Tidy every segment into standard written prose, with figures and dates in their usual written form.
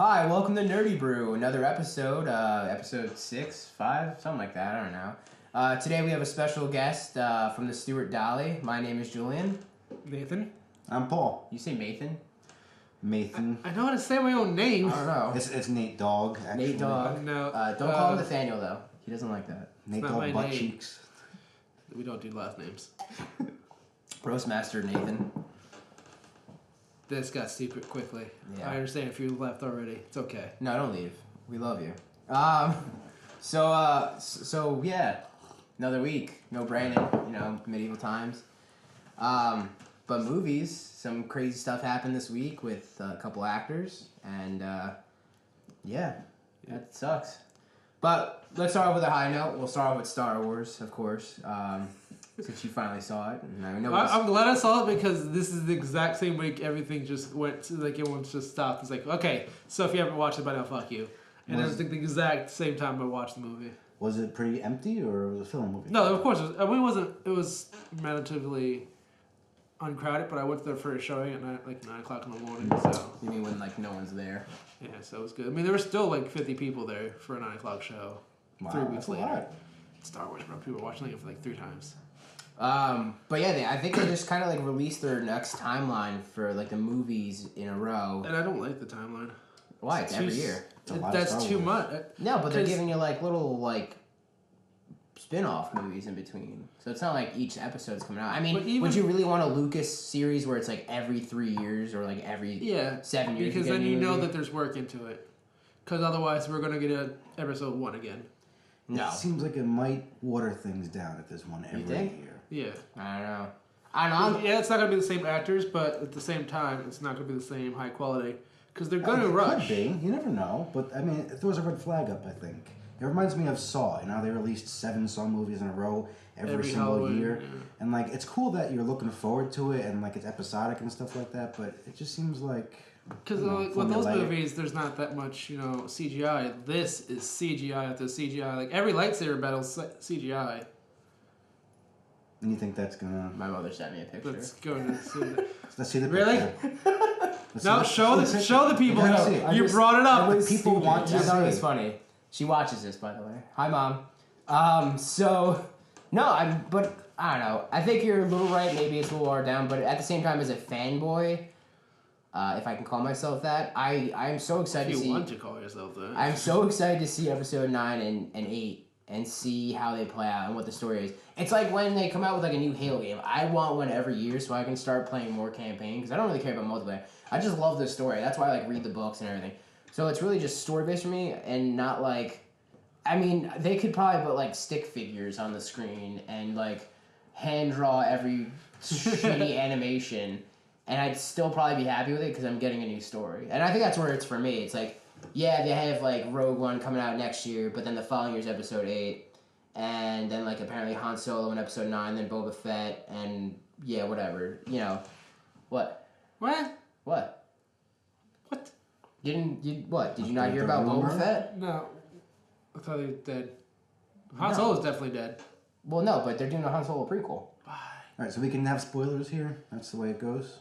Hi, welcome to Nerdy Brew, another episode, episode 6, 5, something like that, I don't know. Today we have a special guest from the Stuart Dolly. My name is Julian. Nathan. I'm Paul. You say Mathan? Mathan. I know how to say my own name. I don't know. It's Nate Dogg, actually. Nate Dogg. No. Don't call him Nathaniel, though. He doesn't like that. Nate not Dogg my Butt name. Cheeks. We don't do last names. Roastmaster Nathan. This got stupid quickly. Yeah. I understand if you left already. It's okay. No, don't leave. We love you. So yeah, another week. No Brandon, medieval times. But movies, some crazy stuff happened this week with a couple actors, and that sucks. But let's start off with a high note. We'll start off with Star Wars, of course, since you finally saw it. And I know I'm glad I saw it because this is the exact same week everything just went to, everyone just stopped. It's like, okay, so if you haven't watched it by now, fuck you. And it was the exact same time I watched the movie. Was it pretty empty or was it a film movie? No, of course. It was relatively uncrowded, but I went there for a showing at 9 o'clock in the morning. So you mean when no one's there? yeah, so it was good. I mean, there were still 50 people there for a 9 o'clock show. Wow, 3 weeks that's a later. lot. Star Wars, bro. People were watching it for 3 times. But yeah, I think they just kind of released their next timeline for the movies in a row. And I don't like the timeline. Why? It's every year. That's too much. No, but they're giving you little spin-off movies in between. So it's not like each episode's coming out. I mean, would you really want a Lucas series where it's every 3 years or every 7 years? Because then you know that there's work into it. Because otherwise we're going to get a episode 1 again. No. It seems like it might water things down if there's one every year. Yeah. I don't know. Yeah, it's not going to be the same actors, but at the same time, it's not going to be the same high quality. Because they're going to rush. Could be. You never know. But, I mean, it throws a red flag up, I think. It reminds me of Saw. How they released 7 Saw movies in a row every single Halloween, year. Yeah. And, it's cool that you're looking forward to it and, it's episodic and stuff like that, but it just seems like... Because with those movies, there's not that much, CGI. This is CGI after CGI. Every lightsaber battle's CGI. And you think that's gonna... My mother sent me a picture. Let's go to see that. Let's see the Really? picture. No, show the people. You just- brought it up. People want to I thought it see was it. funny. She watches this, by the way. Hi, Mom. But I don't know. I think you're a little right. Maybe it's a little watered down, but at the same time, as a fanboy, if I can call myself that, I'm so excited If to see. you want to call yourself that. I'm so excited to see episode 9 and 8 and see how they play out and what the story is. It's like when they come out with a new Halo game. I want one every year so I can start playing more campaign because I don't really care about multiplayer. I just love the story. That's why I read the books and everything. So it's really just story based for me and not I mean, they could probably put stick figures on the screen and hand draw every shitty animation, and I'd still probably be happy with it because I'm getting a new story. And I think that's where it's for me. It's yeah, they have Rogue One coming out next year, but then the following year's episode 8, and then apparently Han Solo in episode 9, then Boba Fett, and yeah, whatever. What? What? What? What? What? Did you not hear about Boba Fett? No. I thought he was dead. Han Solo's definitely dead. Well, no, but they're doing a Han Solo prequel. Alright, so we can have spoilers here? That's the way it goes?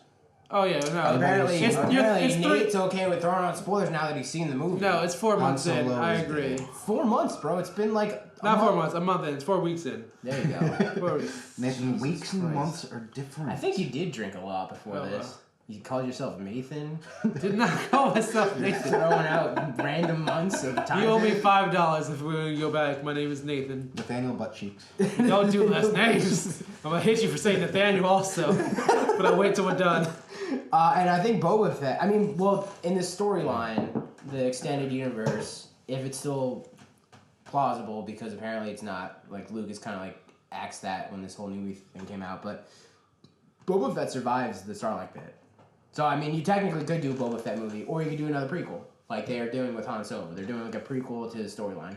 Oh, yeah, no. Apparently, It's Nate's okay with throwing out spoilers now that he's seen the movie. No, it's 4 months in. Solo I is agree. dead. 4 months, bro. It's been Not 4 months, a month in. It's 4 weeks in. There you go. 4 weeks. Nathan, weeks and Christ. months are different. I think you did drink a lot before Oh, this. You called yourself Mathan. Did not call myself Nathan. Throwing out random months of time. You owe me $5 if we go back. My name is Nathan. Nathaniel Butt Cheeks. Don't do last names. I'm gonna hit you for saying Nathaniel also, but I'll wait till we're done. And I think Boba Fett. I mean, well, in the storyline, the extended universe, if it's still plausible, because apparently it's not. Lucas kind of axed that when this whole new thing came out, but Boba Fett survives the Sarlacc pit. So, I mean, you technically could do a Boba Fett movie, or you could do another prequel, like they are doing with Han Solo. They're doing a prequel to the storyline.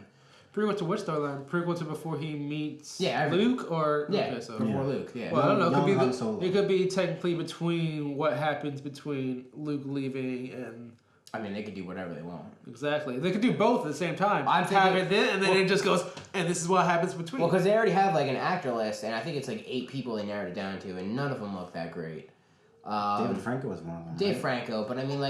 Prequel to which storyline? Prequel to before he meets everything. Luke, or Before Luke. Yeah. Well, I don't know. Han Solo. It could be technically between what happens between Luke leaving and. I mean, they could do whatever they want. Exactly. They could do both at the same time. I'm thinking, and then it just goes, and this is what happens between. Well, because they already have an actor list, and I think it's 8 people they narrowed it down to, and none of them look that great. David Franco was one of them. Dave Franco, but I mean,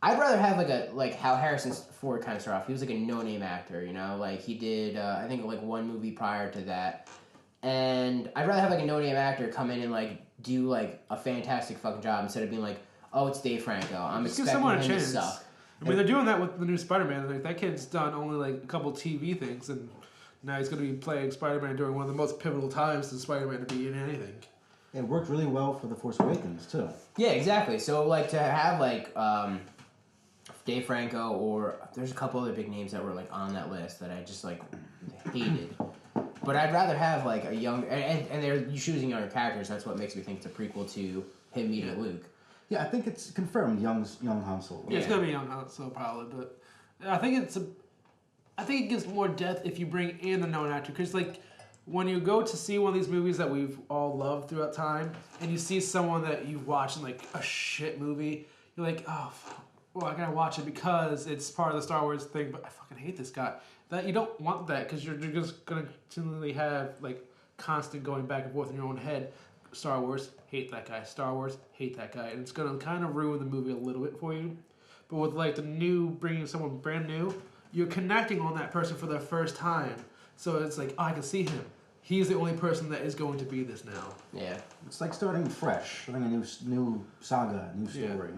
I'd rather have like how Harrison Ford kind of started off. He was like a no-name actor, you know, like he did I think like one movie prior to that, and I'd rather have like a no-name actor come in and like do like a fantastic fucking job instead of being like, oh, it's Dave Franco. I'm Just give expecting someone him a to chance. suck. I mean, they're doing that with the new Spider-Man. Like that kid's done only like a couple TV things, and now he's going to be playing Spider-Man during one of the most pivotal times to Spider-Man to be in anything. It worked really well for The Force Awakens, too. Yeah, exactly. So like to have like Dave Franco or there's a couple other big names that were like on that list that I just like hated. But I'd rather have like a young and they're choosing younger characters. That's what makes me think it's a prequel to him meeting Luke. Yeah, I think it's confirmed young Han Solo. Yeah, it's gonna be young Han Solo probably, but I think it gives more depth if you bring in the known actor, because like when you go to see one of these movies that we've all loved throughout time, and you see someone that you've watched in like a shit movie, you're like, oh, well, I gotta watch it because it's part of the Star Wars thing, but I fucking hate this guy. That you don't want that because you're just gonna continually have like constant going back and forth in your own head. Star Wars, hate that guy. Star Wars, hate that guy, and it's gonna kind of ruin the movie a little bit for you. But with like the new, bringing someone brand new, you're connecting on that person for the first time. So it's like, oh, I can see him. He's the only person that is going to be this now. Yeah. It's like starting fresh, starting a new saga, new story.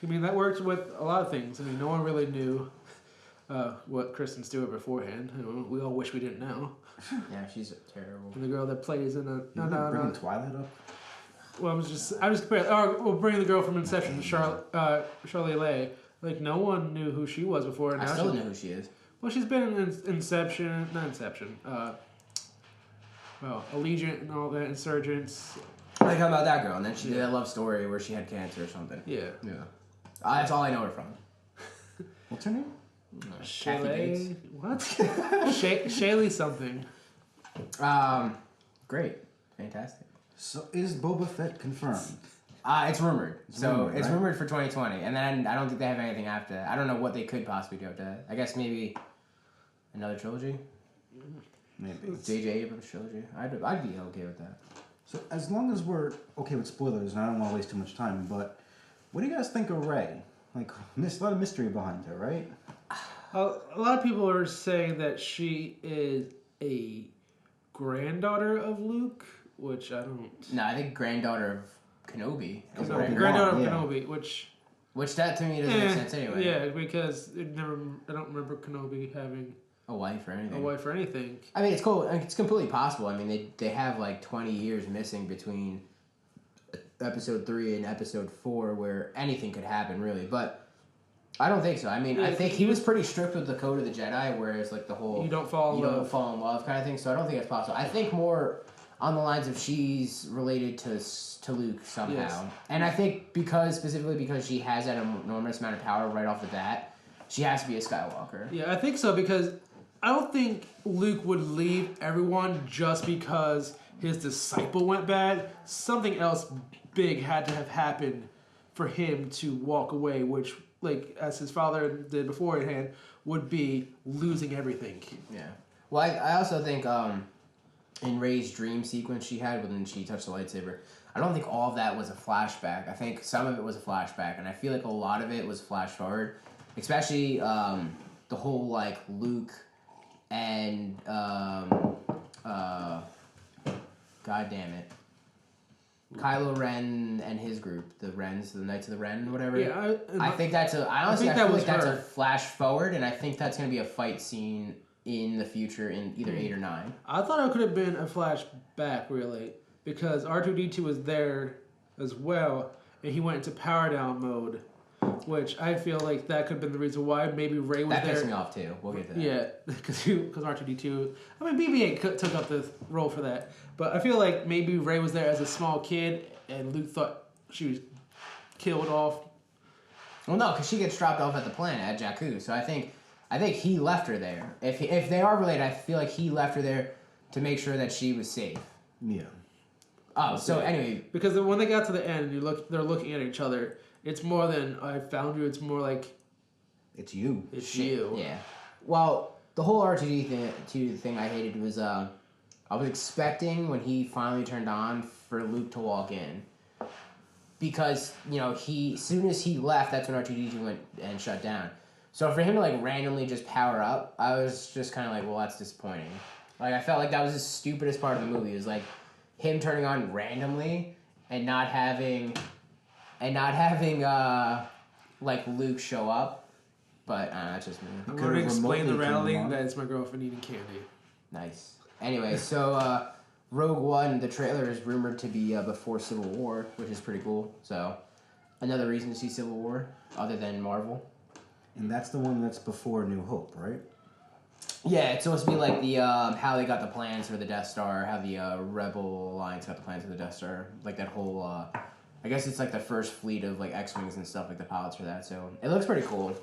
I mean, that worked with a lot of things. I mean, no one really knew what Kristen Stewart beforehand. You know, we all wish we didn't know. Yeah, she's terrible. And the girl that plays in a Bringing Twilight up. Well, I was just comparing. Oh, we'll bring the girl from Inception, Charlie Lay. Like no one knew who she was before. And I now still don't know who she is. Well, she's been in Inception, not Inception. Allegiant and all that, Insurgents. I like how about that girl, and then she did that love story where she had cancer or something. Yeah. Yeah. That's all I know her from. What's her name? Shaylee. What? Shaylee something. Great. Fantastic. So is Boba Fett confirmed? It's rumored. It's right? rumored for 2020, and then I don't think they have anything after that. I don't know what they could possibly do after that. I guess maybe another trilogy. Maybe. J.J. Abrams trilogy. I'd be okay with that. So as long as we're okay with spoilers, and I don't want to waste too much time, but what do you guys think of Rey? Like, there's a lot of mystery behind her, right? A lot of people are saying that she is a granddaughter of Luke, which I don't. No, I think granddaughter of Kenobi. Granddaughter of Kenobi, Which that to me doesn't make sense anyway. Yeah, because I don't remember Kenobi having a wife or anything. I mean, it's cool. It's completely possible. I mean, they have like 20 years missing between episode 3 and episode 4 where anything could happen, really. But I don't think so. I mean, I think he was pretty strict with the code of the Jedi, whereas like the whole you don't fall in love kind of thing. So I don't think it's possible. I think more on the lines of she's related to Luke somehow. Yes. And I think specifically because she has that enormous amount of power right off the bat, she has to be a Skywalker. Yeah, I think so, because I don't think Luke would leave everyone just because his disciple went bad. Something else big had to have happened for him to walk away, which, like, as his father did beforehand, would be losing everything. Yeah. Well, I also think in Rey's dream sequence she had when she touched the lightsaber, I don't think all of that was a flashback. I think some of it was a flashback, and I feel like a lot of it was flash forward, especially the whole, like, Luke and God damn it, Kylo Ren and his group, the Rens, the Knights of the Ren, whatever. Yeah, I think that's I feel like that's a flash forward, and I think that's going to be a fight scene in the future in either 8 or 9. I thought it could have been a flashback, really, because R2-D2 was there as well, and he went into power down mode, which I feel like that could have been the reason why maybe Rey was there. That pissed me off too. We'll get to that. Yeah, because R2-D2. I mean, BB-8 took up the role for that, but I feel like maybe Rey was there as a small kid, and Luke thought she was killed off. Well, no, because she gets dropped off at the planet at Jakku. So I think he left her there. If they are related, I feel like he left her there to make sure that she was safe. Yeah. Oh, so anyway, because when they got to the end, they're looking at each other. It's more than I found you. It's more like it's you. It's you. Yeah. Well, the whole R2-D2 thing I hated was I was expecting when he finally turned on for Luke to walk in, because as soon as he left, that's when R2D2 went and shut down. So for him to like randomly just power up, I was just kind of like, well, that's disappointing. Like I felt like that was the stupidest part of the movie. It was like him turning on randomly and not having like Luke show up. But that's just me. I'm going to explain the rattling. That it's my girlfriend eating candy. Nice. Anyway, so Rogue One, the trailer is rumored to be before Civil War, which is pretty cool. So another reason to see Civil War, other than Marvel. And that's the one that's before New Hope, right? Yeah, it's supposed to be like the how they got the plans for the Death Star, how the Rebel Alliance got the plans for the Death Star, like that whole. I guess it's like the first fleet of like X-wings and stuff, like the pilots for that. So it looks pretty cool.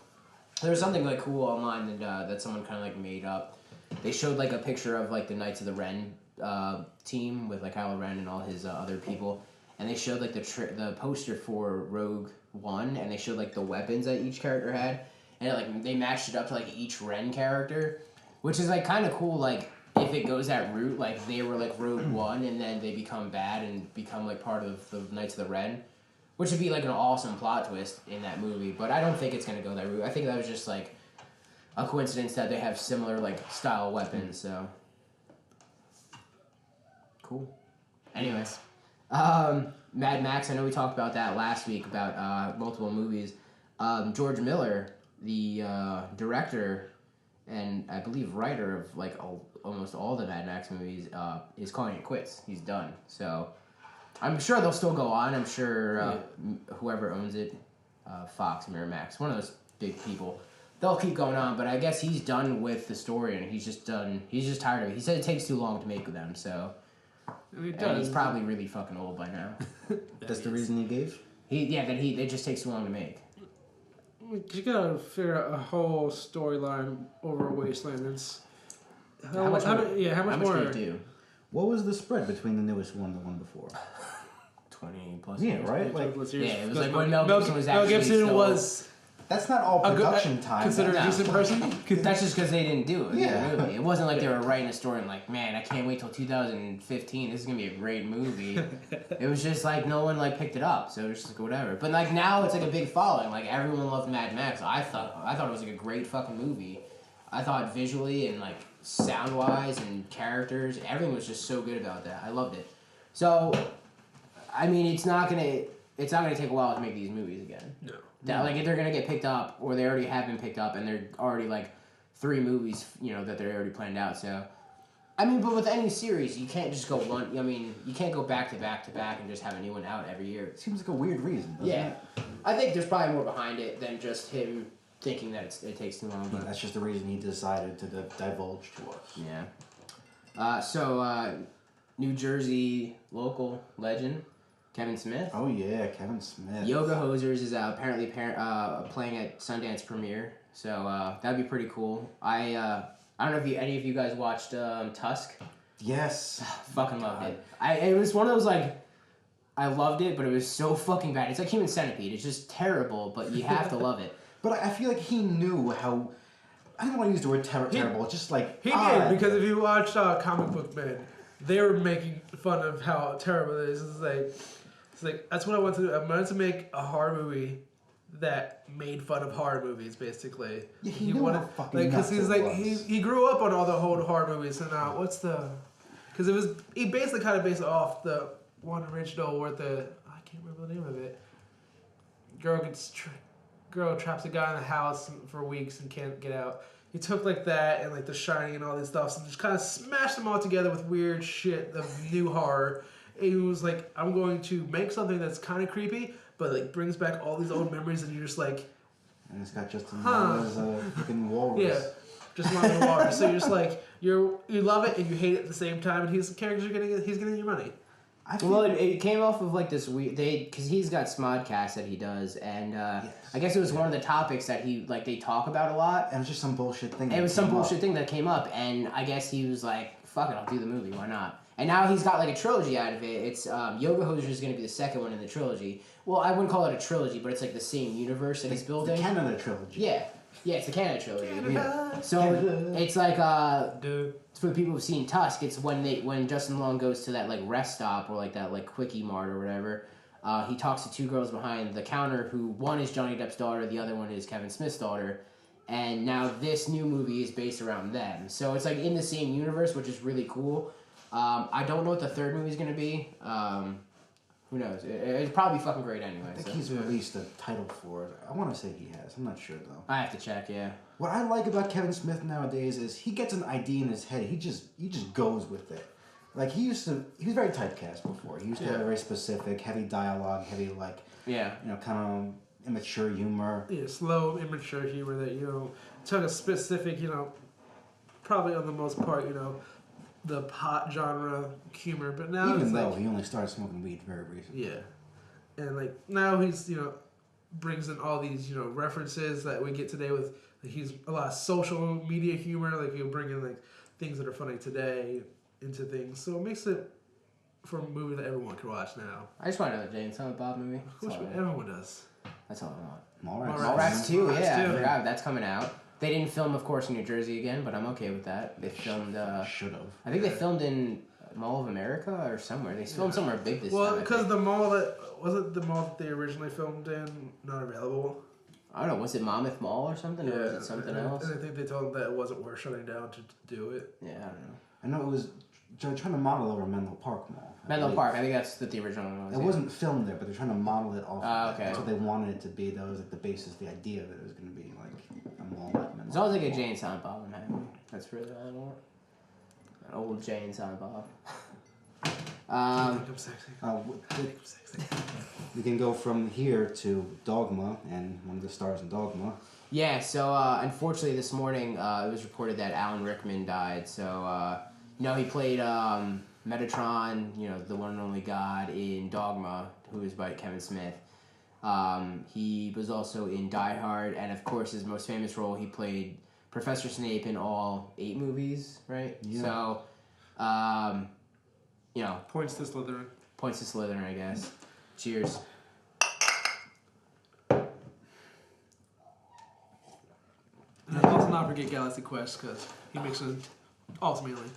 There was something like cool online that someone kind of like made up. They showed like a picture of like the Knights of the Ren team with like Kylo Ren and all his other people, and they showed like the poster for Rogue One, and they showed like the weapons that each character had. And like they matched it up to like each Ren character, which is like kind of cool. Like if it goes that route, like they were like Rogue One, and then they become bad and become like part of the Knights of the Ren, which would be like an awesome plot twist in that movie. But I don't think it's gonna go that route. I think that was just like a coincidence that they have similar like style weapons. So cool. Anyways, Mad Max. I know we talked about that last week about multiple movies. George Miller, the director and I believe writer of like almost all the Mad Max movies, is calling it quits. He's done. So I'm sure they'll still go on. I'm sure whoever owns it, Fox, Miramax, one of those big people, they'll keep going on. But I guess he's done with the story and he's just tired of it. He said it takes too long to make them. So and he's probably really fucking old by now. That's the reason he gave? It just takes too long to make. You gotta figure out a whole storyline over a wasteland. It's how much more do you do? What was the spread between the newest one and the one before? 20 plus Yeah, years. right? Like, it was like when Mel Gibson was actually Mel Gibson still, was that's not all production time. Considered a decent person. That's just because they didn't do it. Yeah. The movie. It wasn't like they were writing a story and like, man, I can't wait till 2015. This is gonna be a great movie. It was just like no one like picked it up, so it was just like whatever. But like now it's like a big following. Like everyone loved Mad Max. I thought it was like a great fucking movie. I thought visually and like sound wise and characters, everything was just so good about that. I loved it. So, I mean, it's not gonna take a while to make these movies again. No. Like if they're gonna get picked up, or they already have been picked up, and they're already like 3 movies, that they're already planned out. So, I mean, but with any series, you can't just go one. I mean, you can't go back to back to back and just have a new one out every year. It seems like a weird reason, doesn't it? I think there's probably more behind it than just him thinking that it takes too long. But that's just the reason he decided to divulge to us. Yeah. So, New Jersey local legend Kevin Smith. Oh yeah, Kevin Smith. Yoga Hosers is apparently playing at Sundance premiere, so that'd be pretty cool. I don't know if any of you guys watched Tusk. Yes. Fucking loved it. It was one of those like, I loved it, but it was so fucking bad. It's like Human Centipede. It's just terrible, but you have to love it. But I feel like he knew how. I don't want to use the word terrible. Just like he did, because if you watched Comic Book Men, they were making fun of how terrible it is. It's like that's what I want to do. I wanted to make a horror movie that made fun of horror movies, basically. Yeah, he knew how fucking nuts because he's it like was. he grew up on all the old horror movies, and because he basically kind of based it off the one original where I can't remember the name of it. Girl traps a guy in the house for weeks and can't get out. He took like that and like The Shining and all these stuff and just kind of smashed them all together with weird shit of new horror. And he was like, I'm going to make something that's kind of creepy, but like brings back all these old memories, and you're just like, and it's got just as long as a fucking walrus. Yeah, just long as a walrus. So you're just like you love it and you hate it at the same time, and he's getting your money. Well, it came off of like this weird because he's got Smodcast that he does, and I guess it was one of the topics that they talk about a lot. And it was just some bullshit thing. It was some bullshit thing that came up, and I guess he was like, "Fuck it, I'll do the movie. Why not?" And now he's got like a trilogy out of it. It's Yoga Hosers is going to be the second one in the trilogy. Well, I wouldn't call it a trilogy, but it's like the same universe that he's building. The Canada trilogy. Yeah, it's the Canada trilogy. Canada. So it's like for the people who've seen Tusk, it's when Justin Long goes to that like rest stop or like that like quickie mart or whatever, He talks to two girls behind the counter who one is Johnny Depp's daughter, the other one is Kevin Smith's daughter. And now this new movie is based around them. So it's like in the same universe, which is really cool. I don't know what the third movie is going to be. Who knows? It's probably fucking great anyway. I think he's released a title for it. I want to say he has. I'm not sure though. I have to check, yeah. What I like about Kevin Smith nowadays is he gets an idea in his head. He just goes with it. Like he was very typecast before. He used to have a very specific, heavy dialogue, heavy kind of immature humor. Yeah, slow, immature humor that took a specific probably on the most part the pot genre humor, but now even though he only started smoking weed very recently. Yeah, and like now he's brings in all these references that we get today with he's a lot of social media humor. Like he'll bring in like things that are funny today into things, so it makes it for a movie that everyone can watch now. I just want another Jay and Silent Bob movie. Of course, everyone does. That's all I want. Mallrats 2, Mallrats yeah. 2. I forgot that's coming out. They didn't film, of course, in New Jersey again, but I'm okay with that. They filmed. Should have. I think they filmed in Mall of America or somewhere. They filmed somewhere big this time. Well, because the mall that wasn't the mall that they originally filmed in not available. I don't know. Was it Monmouth Mall or something, or was it something else? And I think they told them that it wasn't worth shutting down to do it. Yeah, I don't know. I know it was trying to model over Menlo Park Mall. Menlo Park. I think that's what the original one was. It wasn't filmed there, but they're trying to model it off. Okay. That's what they wanted it to be. That was like the basis, the idea of it was going to be like a mall like Menlo. It's always like a Jay and Silent Bob in that movie. That's really all I want. An old Jay and Silent Bob. I think I'm sexy. We can go from here to Dogma and one of the stars in Dogma. Yeah, so unfortunately this morning it was reported that Alan Rickman died. So, he played Metatron, the one and only God in Dogma, who is by Kevin Smith. He was also in Die Hard, and of course his most famous role, he played Professor Snape in all 8 movies, right? Yeah. So, Points to Slytherin. Points to Slytherin, I guess. Cheers. And let's not forget Galaxy Quest because he makes an awesome alien.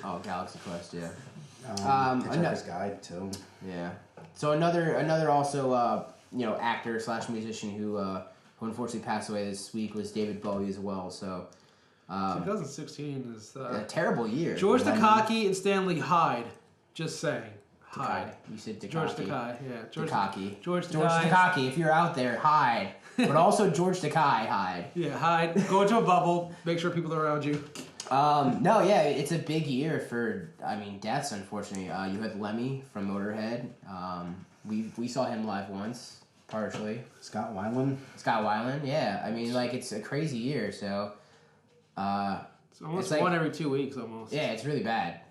Oh, Galaxy Quest, yeah. Hitchhiker's Guide too. Yeah. So another also actor / musician who unfortunately passed away this week was David Bowie as well. So 2016 is a terrible year. George Takei and Stanley Hyde. Just saying. Hyde. You said Takei. George Takei, yeah. George George Takei, if you're out there, hide. But also George Takei, hide. Yeah, hide. Go into a bubble. Make sure people are around you. It's a big year for, deaths, unfortunately. You had Lemmy from Motorhead. We saw him live once, partially. Scott Weiland, yeah. It's a crazy year, so... It's almost like, one every 2 weeks, almost. Yeah, it's really bad.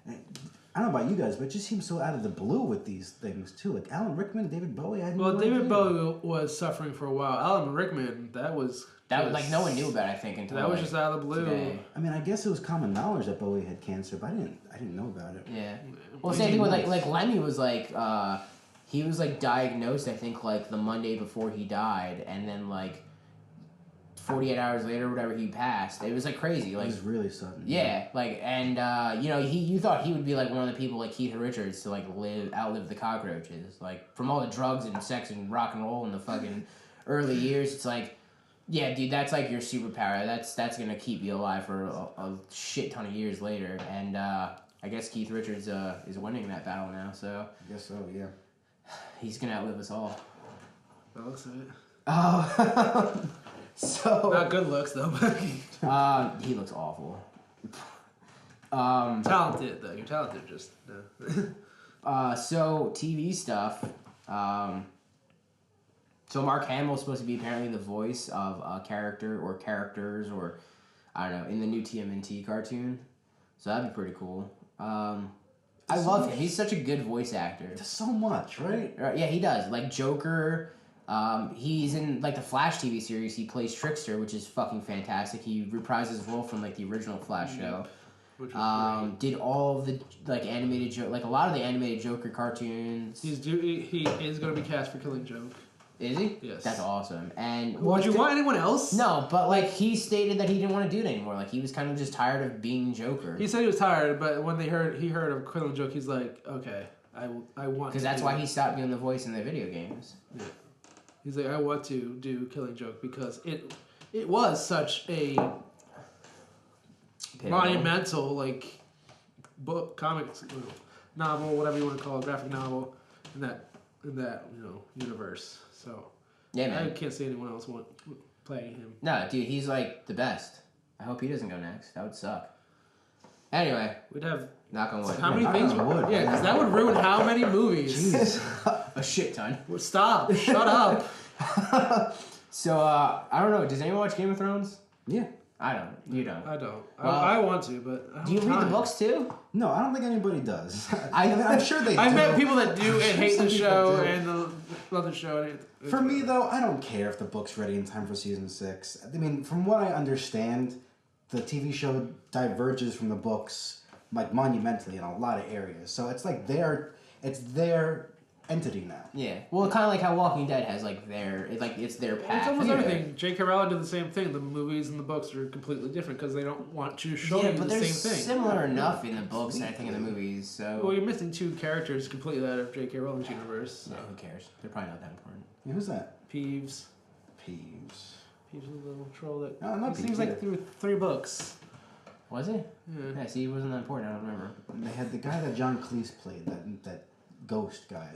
I don't know about you guys, but it just seems so out of the blue with these things, too. Like Alan Rickman, David Bowie, David Bowie was suffering for a while. Alan Rickman, that was no one knew about it, I think, until that was just out of the blue. Today. I guess it was common knowledge that Bowie had cancer, but I didn't know about it. Yeah. Well, same thing with like Lemmy was he was diagnosed, I think, the Monday before he died, and then 48 hours later, or whatever, he passed. It was crazy. It was really sudden. Yeah, you thought he would be one of the people like Keith Richards to outlive the cockroaches. From all the drugs and sex and rock and roll in the fucking early years, it's yeah, dude, that's your superpower. That's gonna keep you alive for a shit ton of years later. And I guess Keith Richards is winning that battle now. So I guess so. Yeah. He's gonna outlive us all. That looks of it. Oh. So not good looks though. He looks awful. Talented though. You're talented. Just no. So TV stuff. So Mark Hamill's supposed to be apparently the voice of a character or characters or I don't know in the new TMNT cartoon. So that'd be pretty cool. I love him. He's such a good voice actor. Does so much, right? Yeah, he does. Joker. He's in the Flash TV series. He plays Trickster, which is fucking fantastic. He reprises his role from the original Flash show. Did all of the animated a lot of the animated Joker cartoons. He is going to be cast for Killing Joke. Is he? Yes. That's awesome. And would you want anyone else? No, but he stated that he didn't want to do it anymore. He was kind of just tired of being Joker. He said he was tired, but when he heard of Killing Joke, he's like, okay. I want. Because that's why he stopped doing the voice in the video games. Yeah. He's like, I want to do Killing Joke because it was such a monumental book, comics, novel, whatever you want to call it, graphic novel, in that universe. So yeah, man. I can't see anyone else playing him. No, dude, he's like the best. I hope he doesn't go next. That would suck. Anyway, we'd have knock on wood. How many things? Yeah, because that would ruin how many movies? A shit ton. Well, stop! Shut up. So I don't know. Does anyone watch Game of Thrones? Yeah. I don't. You don't. I don't. Well, I want to, but I don't do you read the books too? No, I don't think anybody does. I'm sure they do. I've met people that do and hate the show and love the show. For me, though, I don't care if the book's ready in time for season 6. I mean, from what I understand, the TV show diverges from the books monumentally in a lot of areas. So it's like it's their entity now. Yeah. Well, kind of like how Walking Dead has it's their path. It's almost everything. J.K. Rowling did the same thing. The movies and the books are completely different because they don't want to show you the same thing. Similar enough in the books and I think in the movies. So. Well, you're missing 2 characters completely out of J.K. Rowling's universe. So. Yeah, who cares? They're probably not that important. Yeah, who's that? Peeves. Peeves. Peeves is a little troll that. No, not he seems Peeves, like through 3 books. Was he? Yeah. See, he wasn't that important. I don't remember. They had the guy that John Cleese played, that ghost guy.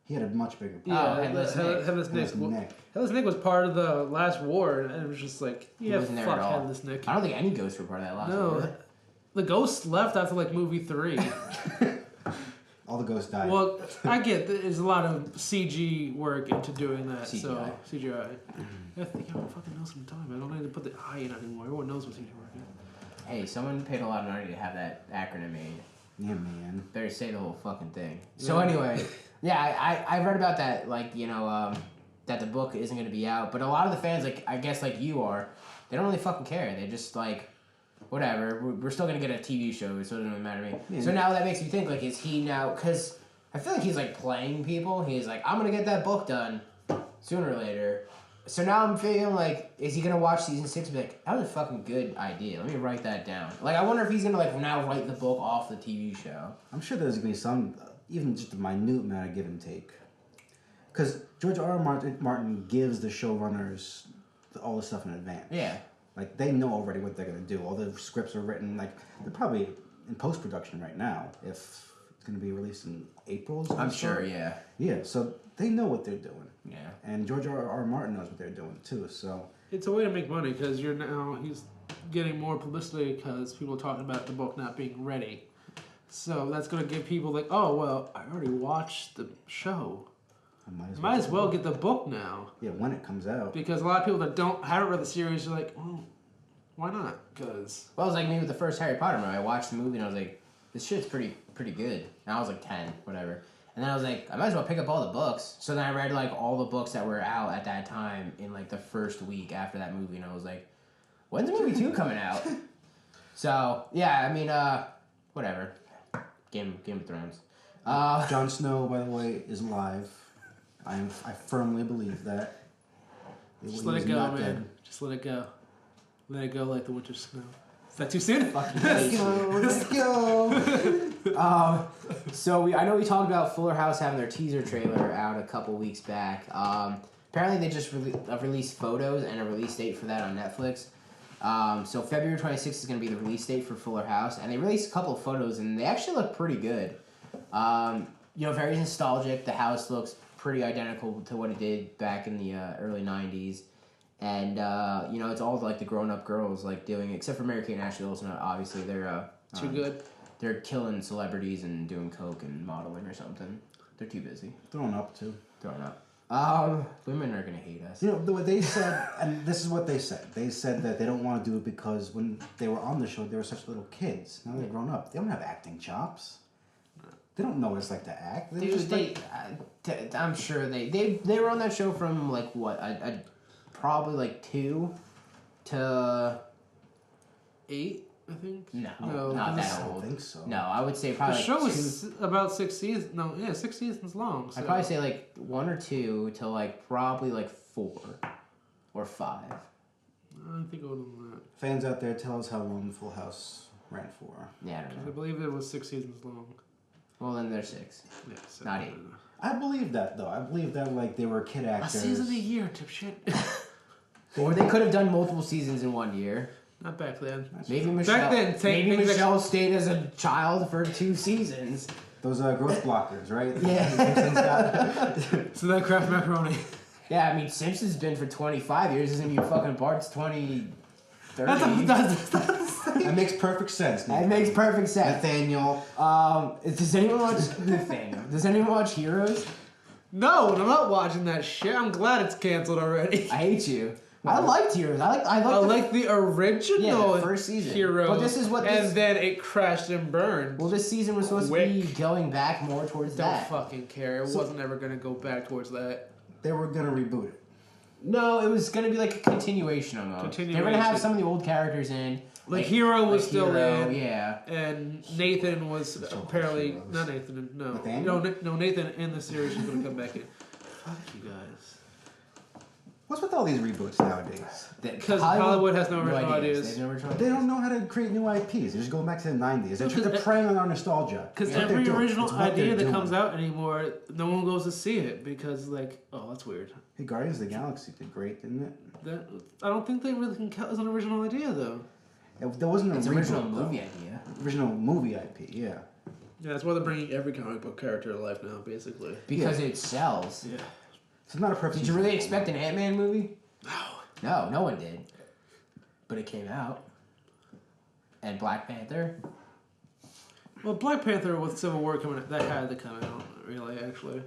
He had a much bigger Yeah, Headless Nick. Headless Nick was part of the last war, and it was just like, yeah, wasn't there fuck at all. Headless Nick. I don't think any ghosts were part of that last one. No, the ghosts left after movie 3. All the ghosts died. Well, I get there's a lot of CG work into doing that. CGI. So CGI. I think everyone fucking knows some time. I don't need to put the I in anymore. Everyone knows what CG work is. Hey, someone paid a lot of money to have that acronym made. Yeah, man. Better say the whole fucking thing. So anyway, yeah, I read about that, that the book isn't going to be out. But a lot of the fans, I guess like you are, they don't really fucking care. They're just whatever, we're still going to get a TV show, so it doesn't really matter to me. Yeah. So now that makes me think, is he now, because I feel like he's, playing people. He's like, I'm going to get that book done sooner or later. So now I'm feeling is he going to watch season 6 and be like, that was a fucking good idea. Let me write that down. I wonder if he's going to, now write the book off the TV show. I'm sure there's going to be some, even just a minute amount of give and take. Because George R. Martin gives the showrunners all the stuff in advance. Yeah. They know already what they're going to do. All the scripts are written. They're probably in post-production right now. If it's going to be released in April. I'm sure, yeah. Yeah, so they know what they're doing. Yeah. And George R. Martin knows what they're doing, too, so... It's a way to make money, because he's getting more publicity because people are talking about the book not being ready. So that's going to give people oh, well, I already watched the show. I might as well get the book now. Yeah, when it comes out. Because a lot of people that haven't read the series are like, well, why not? Because... Well, it was like me with the first Harry Potter movie. I watched the movie and I was like, this shit's pretty good. And I was 10, whatever. And then I was like, I might as well pick up all the books. So then I read all the books that were out at that time in the first week after that movie. And I was like, when's movie 2 coming out? So, yeah, I mean, whatever. Game of Thrones. Jon Snow, by the way, is alive. I firmly believe that. Just let it go, man. Dead. Just let it go. Let it go like the winter snow. Is that too soon? Let's go. So I know we talked about Fuller House having their teaser trailer out a couple weeks back. Apparently they just released photos and a release date for that on Netflix. So February 26th is going to be the release date for Fuller House, and they released a couple of photos and they actually look pretty good. Very nostalgic. The house looks pretty identical to what it did back in the early 90s. And, it's all the grown-up girls doing it, except for Mary-Kate and Ashley Olsen. Obviously, they're too good. They're killing celebrities and doing coke and modeling or something. They're too busy. Throwing up, too. Throwing up. Women are going to hate us. What they said, and this is what they said. They said that they don't want to do it because when they were on the show, they were such little kids. Now they're grown up. They don't have acting chops. They don't know what it's like to act. I'm sure they were on that show from probably 2 to 8, I think. No, not that old. I don't think so. No, I would say probably the show was about 6 seasons. No, 6 seasons long. So. I'd probably say 1 or 2 to probably 4 or 5. I think older than that. Fans out there, tell us how long Full House ran for. Yeah, I don't know. I believe it was 6 seasons long. Well, then they're 6. Yeah, Not 8. I believe that though. I believe that like they were kid actors. A season a year, dipshit. Or they could have done multiple seasons in 1 year. Not back then. Maybe Michelle stayed as a child for 2 seasons. Those growth blockers, right? Yeah. So that Kraft macaroni. Yeah, I mean, Simpson's been for 25 years. Isn't he fucking Bart's 30? That makes perfect sense. That makes perfect sense. Nathaniel. Does anyone watch Nathaniel? Does anyone watch Heroes? No, I'm not watching that shit. I'm glad it's canceled already. I hate you. I liked Heroes. I like the original the first season. Heroes. But this is what and then it crashed and burned. Well, this season was supposed to be going back more towards that. Don't fucking care. It wasn't ever going to go back towards that. They were going to reboot it. No, it was going to be like a continuation almost. They were going to have some of the old characters in. Like Hero was still in. Yeah. And Nathan was apparently... Not Nathan. No. No, Nathan in the series is going to come back in. Fuck you guys. What's with all these reboots nowadays? Because Hollywood has no original ideas. They don't know how to create new IPs. They're just going back to the 90s. They're preying on our nostalgia. Because every original idea that comes out anymore, no one goes to see it because, like, oh, that's weird. Hey, Guardians of the Galaxy did great, didn't it? I don't think they really can count as an original idea, though. There wasn't an original movie idea. Original movie IP, yeah. Yeah, that's why they're bringing every comic book character to life now, basically. Because it sells. Yeah. It's not a perfect. Did you really expect an Ant-Man movie? No. No one did. But it came out. And Black Panther. Well, Black Panther with Civil War coming out, that had to come out, really, actually.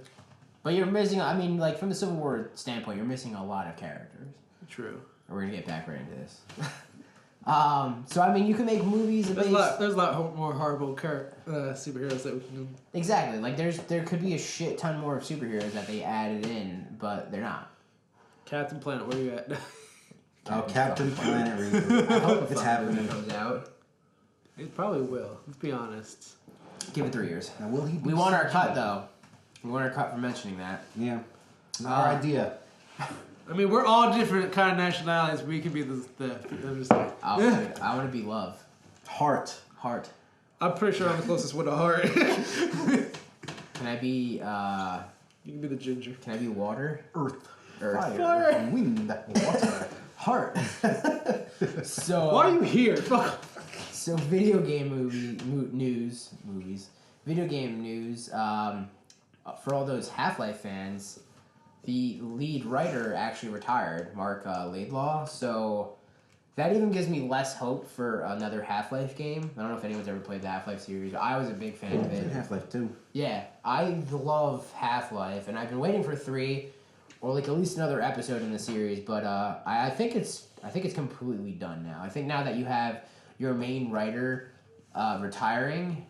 But you're missing, I mean, like, from the Civil War standpoint, you're missing a lot of characters. True. We're going to get back right into this. So, I mean, you can make movies There's a lot more horrible superheroes that we can do. Exactly. Like, there could be a shit ton more of superheroes that they added in, but they're not. Captain Planet, where are you at? Captain Planet reboot. I hope it's happening. Comes out. It probably will. Let's be honest. Give it 3 years. Now, will he? We want our cut, though. We want our cut for mentioning that. Yeah. Our idea. I mean, we're all different kind of nationalities. We can be the I'm just like, I want to be love. Heart. I'm pretty sure I'm the closest one to heart. Can I be, You can be the ginger. Can I be water? Earth. Fire. Wind. Water. Heart. So. Why are you here? Fuck. So video game news. Video game news. For all those Half-Life fans, the lead writer actually retired, Mark Laidlaw. So that even gives me less hope for another Half-Life game. I don't know if anyone's ever played the Half-Life series. I was a big fan of it. Half-Life 2. Yeah, I love Half-Life, and I've been waiting for 3, or like at least another episode in the series. But I think it's completely done now. I think now that you have your main writer retiring,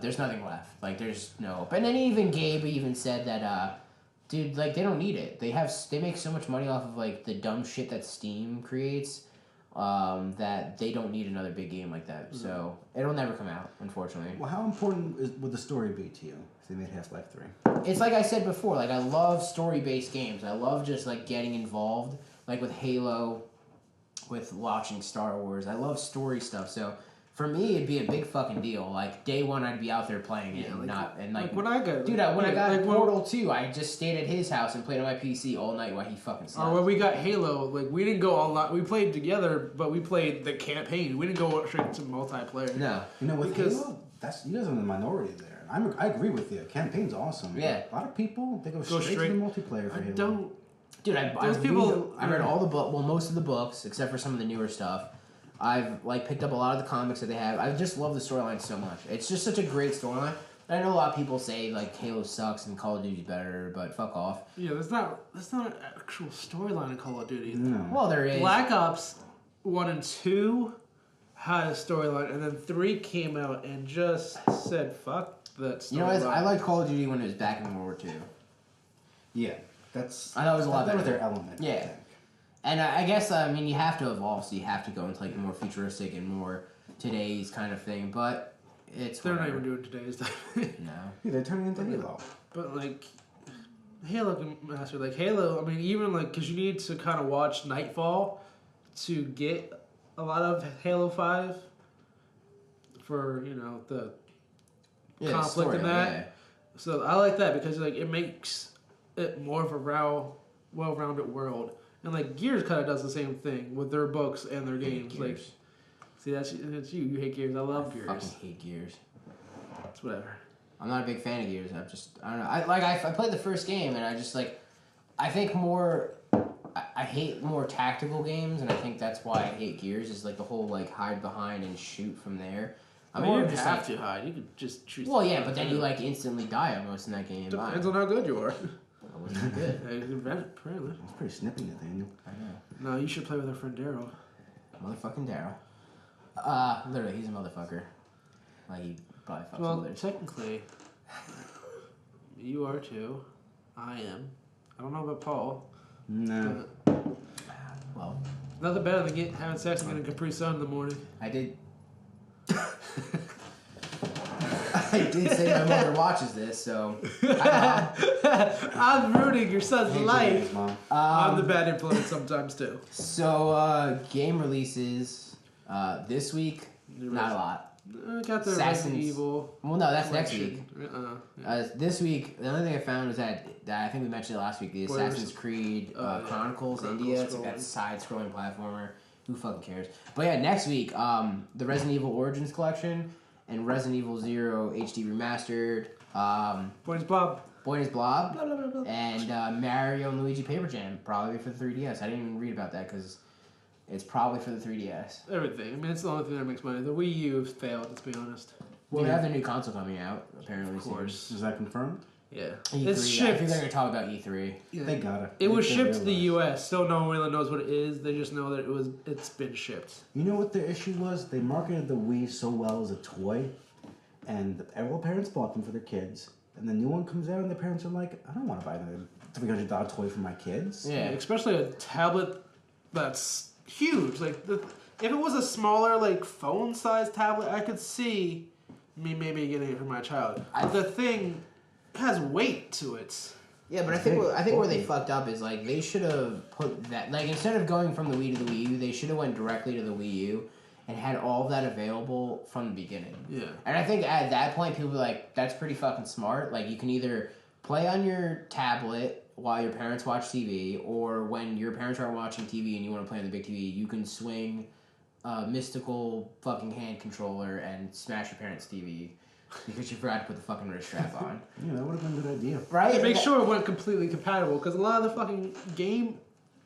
there's nothing left. Like, there's no hope. And then even Gabe even said that, dude, like, they don't need it. They make so much money off of, like, the dumb shit that Steam creates, that they don't need another big game like that. Mm-hmm. So it'll never come out, unfortunately. Well, how important would the story be to you if they made Half-Life 3? It's like I said before, like, I love story-based games. I love just, like, getting involved, like with Halo, with watching Star Wars. I love story stuff, so for me, it'd be a big fucking deal. Like, day one, I'd be out there playing it, when I got... Dude, when I got Portal 2, I just stayed at his house and played on my PC all night while he fucking slept. Or when we got Halo, like, we didn't go all out. We played together, but we played the campaign. We didn't go straight to multiplayer. No. You know, with Halo, you guys are in the minority there. I agree with you. Campaign's awesome. Yeah. A lot of people, they go straight to the multiplayer for Halo. Dude, I read all the most of the books, except for some of the newer stuff. I've, like, picked up a lot of the comics that they have. I just love the storyline so much. It's just such a great storyline. I know a lot of people say, like, Halo sucks and Call of Duty's better, but fuck off. Yeah, that's not an actual storyline in Call of Duty. No. Well, there is. Black Ops 1 and 2 had a storyline, and then 3 came out and just said, fuck that storyline. You know, I liked Call of Duty when it was back in World War II. Yeah. I thought it was a lot better. That was their element. Yeah. And I guess, I mean, you have to evolve, so you have to go into, like, more futuristic and more today's kind of thing, but they're not even doing today's stuff. No. Yeah, they're turning into Halo. But, like, Halo can master. Like, Halo, I mean, even, like, because you need to kind of watch Nightfall to get a lot of Halo 5 for, you know, the conflict story, in that. Yeah. So I like that because like it makes it more of a well-rounded world. And like Gears kind of does the same thing with their books and their games. Like, see, that's you. You hate Gears. I love Gears. I fucking hate Gears. It's whatever. I'm not a big fan of Gears. I don't know. I played the first game and I just like, I think more. I hate more tactical games, and I think that's why I hate Gears. Is like the whole like hide behind and shoot from there. You don't have to hide. You could just shoot. Well, yeah, but then you like instantly die almost in that game. Depends on how good you are. I wasn't good. Apparently. That's pretty snippy, Nathaniel. I know. No, you should play with our friend Daryl. Motherfucking Daryl. Literally, he's a motherfucker. Like he probably fucks others. Technically, you are too. I am. I don't know about Paul. No. Well, nothing better than having sex and getting a Capri Sun in the morning. I did. I did say my mother watches this, so. I'm ruining your son's life. Mom. I'm the bad influence sometimes too. So, game releases this week, not a lot. I got the Resident Evil. Well, no, that's next week. Yeah. This week, the only thing I found was that I think we mentioned it last week, the Assassin's Creed Chronicles India. It's like that side-scrolling platformer. Who fucking cares? But yeah, next week, the Resident Evil Origins Collection and Resident Evil 0 HD Remastered. Boy is Blob. Boy is Blob. Blah, blah, blah, blah. And Mario and Luigi Paper Jam, probably for the 3DS. I didn't even read about that because it's probably for the 3DS. Everything. I mean, it's the only thing that makes money. The Wii U failed, let's be honest. Well, we have the new console coming out, apparently. Of course. Is that confirmed? Yeah. E3, It's shipped. I think they're going to talk about E3. Yeah. They got it. It was shipped to the U.S. Still no one really knows what it is. They just know that it's been shipped. You know what their issue was? They marketed the Wii so well as a toy, and all parents bought them for their kids. And the new one comes out, and the parents are like, I don't want to buy the $300 toy for my kids. Yeah, especially a tablet that's huge. Like, if it was a smaller, like, phone-sized tablet, I could see me maybe getting it for my child. The thing has weight to it. Yeah, but I think where they fucked up is like they should have put that like instead of going from the Wii to the Wii U, they should have went directly to the Wii U and had all of that available from the beginning. Yeah. And I think at that point people were like, that's pretty fucking smart. Like you can either play on your tablet while your parents watch TV, or when your parents aren't watching TV and you want to play on the big TV, you can swing a mystical fucking hand controller and smash your parents' TV. Because you forgot to put the fucking wrist strap on. Yeah, that would have been a good idea. Right? Make sure it went completely compatible, because a lot of the fucking game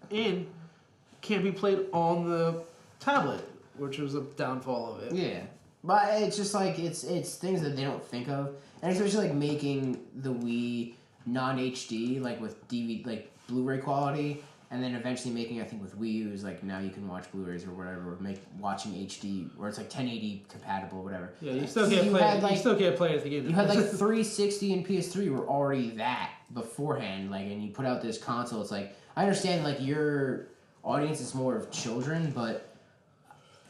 can't be played on the tablet, which was a downfall of it. Yeah. But it's just like, it's things that they don't think of. And especially like making the Wii non-HD, like with DVD, like Blu-ray quality. And then eventually making, I think, with Wii U is like now you can watch Blu-rays or whatever, or watching HD, or it's like 1080 compatible, whatever. Yeah, you still can't play it. You still can't play it at the game. You had like 360 and PS3 were already that beforehand, like, and you put out this console. It's like I understand like your audience is more of children, but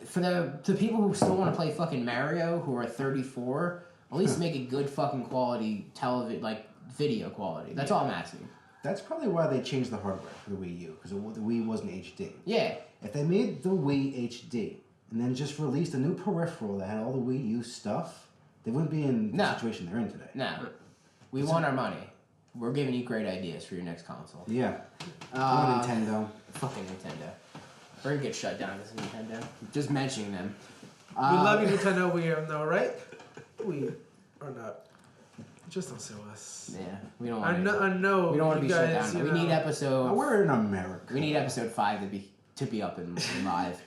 for the people who still want to play fucking Mario, who are 34, at least make a good fucking quality television, like video quality. That's all I'm asking. That's probably why they changed the hardware for the Wii U, because the Wii wasn't HD. Yeah. If they made the Wii HD and then just released a new peripheral that had all the Wii U stuff, they wouldn't be in the situation they're in today. No. We want our money. We're giving you great ideas for your next console. Yeah. Nintendo. Fucking Nintendo. We're gonna get shut down as Nintendo. Just mentioning them. We love you, Nintendo. We are no, right? We are not. Just don't sue us. Yeah, we don't want. I know. We don't want to be shut down. We need Oh, episode. we're in America. We need episode 5 to be up and live.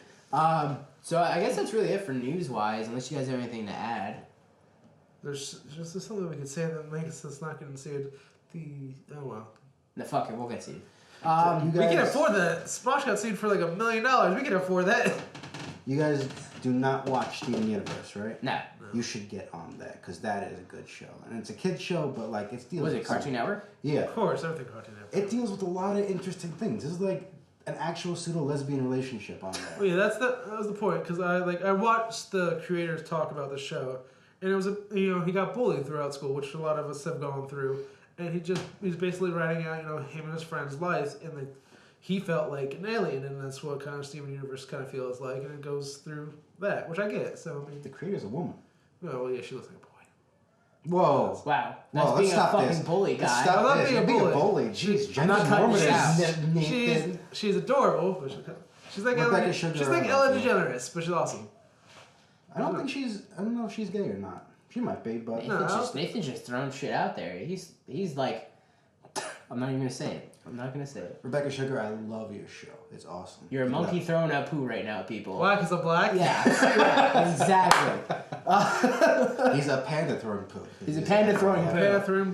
So I guess that's really it for news wise. Unless you guys have anything to add. There's something we could say that makes us not getting sued. Oh well. No, fuck it. We'll get sued. You guys, We can afford that. Smosh got sued for like $1 million. We can afford that. You guys do not watch Steven Universe, right? No. You should get on that, because that is a good show. And it's a kid's show, but like it's deals Was with it Cartoon Network? Yeah. Of course, everything Cartoon Network. It deals with a lot of interesting things. This is like an actual pseudo-lesbian relationship on there. Well, yeah, that was the point, because I watched the creators talk about the show, and it was he got bullied throughout school, which a lot of us have gone through, and he's basically writing out him and his friends' lives, and he felt like an alien, and that's what kind of Steven Universe kind of feels like, and it goes through that, which I get. So I mean, The creator's a woman. well, yeah, she looks like a boy. Whoa. Wow. That's Whoa, being let's a stop fucking this. bully, Let's guy. stop I'm not this. being a You're bully. Jeez, I'm not cutting this out. She's adorable. But she's like Rebecca Ellen. Sugar, She's like I Ellen love you. DeGeneres, but she's awesome. I don't know if she's gay or not. She might be, but Nathan's just throwing shit out there. He's like, I'm not even gonna say it. I'm not gonna say it. Rebecca Sugar, I love your show. It's awesome. You're a monkey throwing out poo right now, people. Why? Because I'm black? Yeah, exactly. He's a panda throwing poop. He's a panda throwing poop. Panda throwing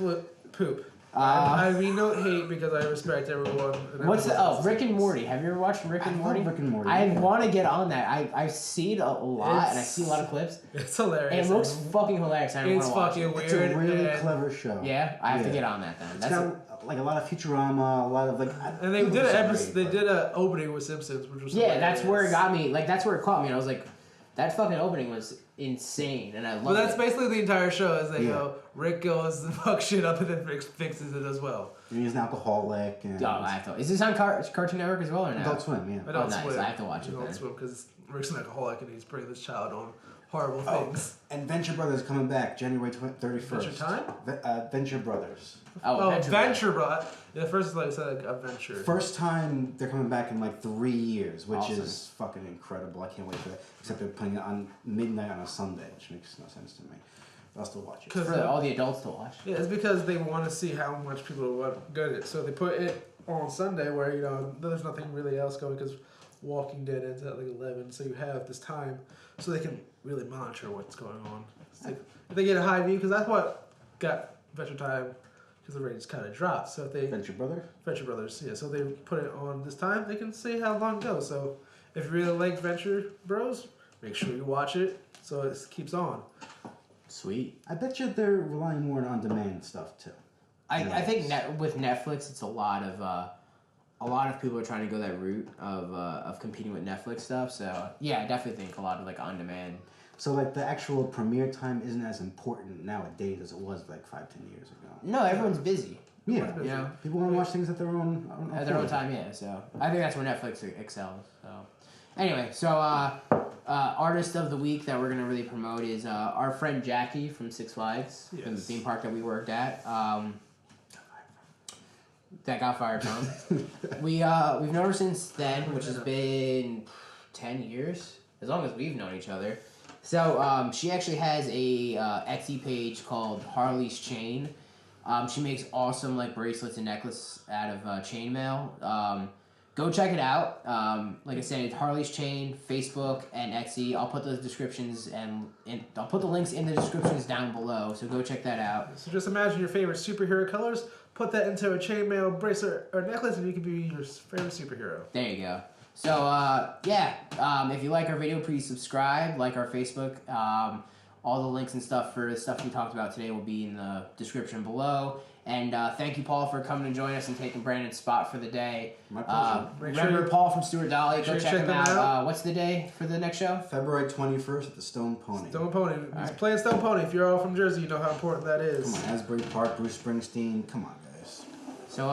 poop. I mean, no hate because I respect everyone. What's Rick and Morty? Have you ever watched Rick and Morty? Rick and Morty. I want to get on that. I see it a lot, and I see a lot of clips. It's hilarious. And it looks fucking hilarious. I don't want It's to watch fucking it. weird. It's a really clever show. Yeah, I have to get on that then. It's got like a lot of Futurama, a lot of like. And they did an episode. They did an opening with Simpsons, which was hilarious. that's where it got me. Like that's where it caught me. And I was like, that fucking opening was insane, and I love it. But that's basically the entire show. Is that Rick goes and fuck shit up and then fixes it as well. And he's an alcoholic. And I have to. Is this on Cartoon Network as well or no? Adult Swim, yeah. Adult nice. Swim. I have to watch it Adult then. Swim because Rick's an alcoholic and he's bringing this child on horrible things. And Venture Brothers coming back January 31st. Venture Time? Venture Brothers. Venture Bro. Yeah, the first is like said Adventure. First time they're coming back in like 3 years, which is fucking incredible. I can't wait for that. Except they're playing it on midnight on a Sunday, which makes no sense to me. But I'll still watch it. For all the adults to watch. Yeah, it's because they want to see how much people are good at it. So they put it on Sunday where, there's nothing really else going because Walking Dead ends at like 11. So you have this time so they can really monitor what's going on. Like, if they get a high view, because that's what got Venture Time, because the ratings kind of dropped. So if they Venture Brothers, yeah. So they put it on this time, they can see how long it goes. So if you really like Venture Bros, make sure you watch it so it keeps on. Sweet. I bet you they're relying more on on-demand stuff too. I think with Netflix, it's a lot of people are trying to go that route of competing with Netflix stuff. So yeah, I definitely think a lot of like on-demand. So like the actual premiere time isn't as important nowadays as it was like 5-10 years ago. No, everyone's busy. Yeah, people want to watch things at their own time. Yeah, so I think that's where Netflix excels. So anyway, artist of the week that we're gonna really promote is our friend Jackie from Six Flags, from the theme park that we worked at. That got fired from. We've known her since then, which has been 10 years, as long as we've known each other. So she actually has a Etsy page called Harley's Chain. She makes awesome like bracelets and necklaces out of chainmail. Go check it out. Like I said, it's Harley's Chain, Facebook, and Etsy. I'll put the descriptions and I'll put the links in the descriptions down below. So go check that out. So just imagine your favorite superhero colors. Put that into a chainmail bracelet or necklace, and you can be your favorite superhero. There you go. So if you like our video, please subscribe. Like our Facebook. All the links and stuff for the stuff we talked about today will be in the description below. And thank you, Paul, for coming and joining us and taking Brandon's spot for the day. My pleasure. Remember Paul from Stuart Dolly. Go check him out. out. What's the day for the next show? February 21st at the Stone Pony. Stone Pony. He's playing Stone Pony. If you're all from Jersey, you know how important that is. Come on, Asbury Park, Bruce Springsteen. Come on, guys. So,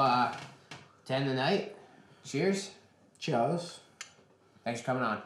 to end the night, cheers. Cheers. Thanks for coming on.